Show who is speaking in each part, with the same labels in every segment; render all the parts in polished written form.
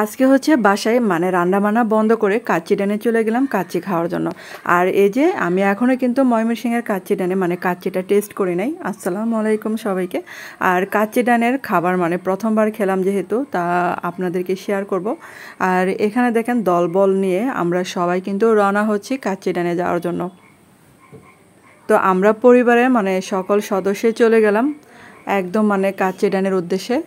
Speaker 1: আজকে হচ্ছে বাসায় মানে রান্নাবান্না বন্ধ করে কাচ্চি ডানে চলে গেলাম কাচ্চি খাওয়ার জন্য। আর এই যে আমি এখনও কিন্তু ময়মনসিংহের কাচ্চি ডানে মানে কাচ্চিটা টেস্ট করি নাই। আসসালামু আলাইকুম সবাইকে। আর কাচ্চি ডানের খাবার মানে প্রথমবার খেলাম যেহেতু তা আপনাদেরকে শেয়ার করব। আর এখানে দেখেন দলবল নিয়ে আমরা সবাই কিন্তু রওনা হচ্ছি কাচ্চি ডানে যাওয়ার জন্য। তো আমরা পরিবারের মানে সকল সদস্যই চলে গেলাম একদম মানে কাচ্চি ডানের উদ্দেশ্যে।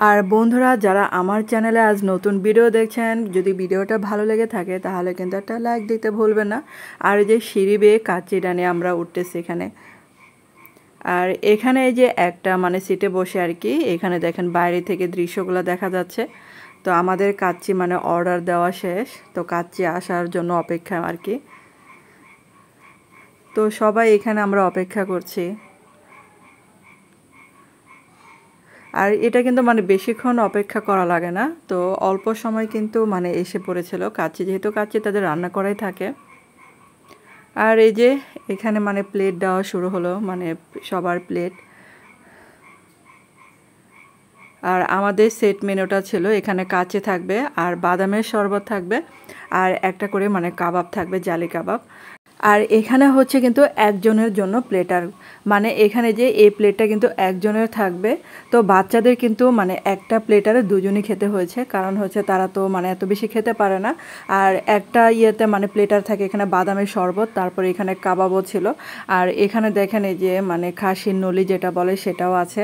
Speaker 1: আর বন্ধুরা যারা আমার চ্যানেলে আজ নতুন ভিডিও দেখছেন, যদি ভিডিওটা ভালো লেগে থাকে তাহলে কিন্তু একটা লাইক দিতে ভুলবেন না। আর এই যে সিঁড়ি বেয়ে কাচ্চি ডানে আমরা উঠতেছি এখানে। আর এখানে এই যে একটা মানে সিটে বসে আর কি, এখানে দেখেন বাইরে থেকে দৃশ্যগুলো দেখা যাচ্ছে। তো আমাদের কাচ্চি মানে অর্ডার দেওয়া শেষ, তো কাচ্চি আসার জন্য অপেক্ষা আর কি। তো সবাই এখানে আমরা অপেক্ষা করছি। আর এটা কিন্তু মানে বেশিক্ষণ অপেক্ষা করা লাগে না, তো অল্প সময় কিন্তু মানে এসে পড়েছিল কাচ্চি, যেহেতু কাচ্চি তাদের রান্না করাই থাকে। আর এই যে এখানে মানে প্লেট দেওয়া শুরু হলো, মানে সবার প্লেট। আর আমাদের সেট মেনুটা ছিল এখানে কাচ্চি থাকবে আর বাদামের শরবত থাকবে আর একটা করে মানে কাবাব থাকবে, জালি কাবাব। আর এখানে হচ্ছে কিন্তু একজনের জন্য প্লেটার, মানে এখানে যে এই প্লেটটা কিন্তু একজনের থাকবে। তো বাচ্চাদের কিন্তু মানে একটা প্লেটারে দুজনই খেতে হয়েছে, কারণ হচ্ছে তারা তো মানে এত বেশি খেতে পারে না। আর একটা ইয়েতে মানে প্লেটার থাকে এখানে বাদামের শরবত, তারপরে এখানে কাবাবও ছিল। আর এখানে দেখেন এই যে মানে খাসির নলি যেটা বলে সেটাও আছে।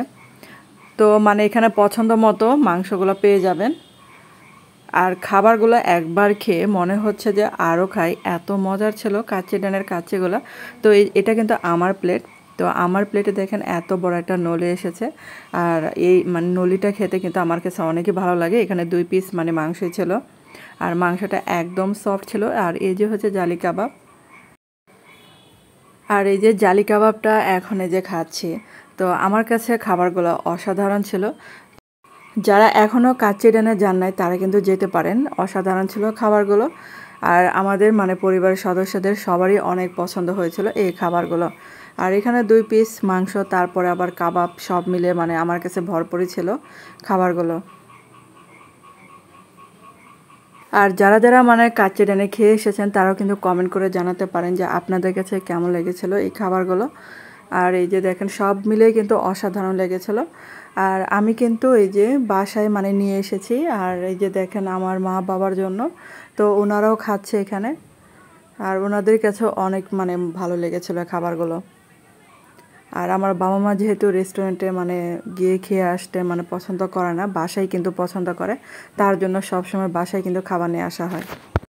Speaker 1: তো মানে এখানে পছন্দ মতো মাংসগুলো পেয়ে যাবেন। আর খাবারগুলো একবার খেয়ে মনে হচ্ছে যে আরও খাই, এত মজার ছিল কাচ্চি ডানের কাচ্চিগুলো। তো এটা কিন্তু আমার প্লেট। তো আমার প্লেটে দেখেন এত বড় একটা নলি এসেছে। আর এই মানে নলিটা খেতে কিন্তু আমার কাছে অনেকই ভালো লাগে। এখানে 2 পিস মানে মাংসই ছিল আর মাংসটা একদম সফট ছিল। আর এই যে হচ্ছে জালি কাবাব, আর এই যে জালি কাবাবটা এখন এই যে খাচ্ছি। তো আমার কাছে খাবারগুলো অসাধারণ ছিল। যারা এখনও কাচ্চি ডানে যান নাই তারা কিন্তু যেতে পারেন, অসাধারণ ছিল খাবারগুলো। আর আমাদের মানে পরিবারের সদস্যদের সবারই অনেক পছন্দ হয়েছিল এই খাবারগুলো। আর এখানে 2 পিস মাংস, তারপরে আবার কাবাব, সব মিলে মানে আমার কাছে ভরপুরই ছিল খাবারগুলো। আর যারা যারা মানে কাচ্চি ডানে খেয়ে এসেছেন তারাও কিন্তু কমেন্ট করে জানাতে পারেন যে আপনাদের কাছে কেমন লেগেছিল এই খাবারগুলো। আর এই যে দেখেন সব মিলে কিন্তু অসাধারণ লেগেছিল। আর আমি কিন্তু এই যে বাসায় মানে নিয়ে এসেছি, আর এই যে দেখেন আমার মা বাবার জন্য, তো ওনারাও খাচ্ছে এখানে। আর ওনাদের কাছেও অনেক মানে ভালো লেগেছিল খাবারগুলো। আর আমার বাবা মা যেহেতু রেস্টুরেন্টে মানে গিয়ে খেয়ে আসতে মানে পছন্দ করে না, বাসায় কিন্তু পছন্দ করে, তার জন্য সবসময় বাসায় কিন্তু খাবার নিয়ে আসা হয়।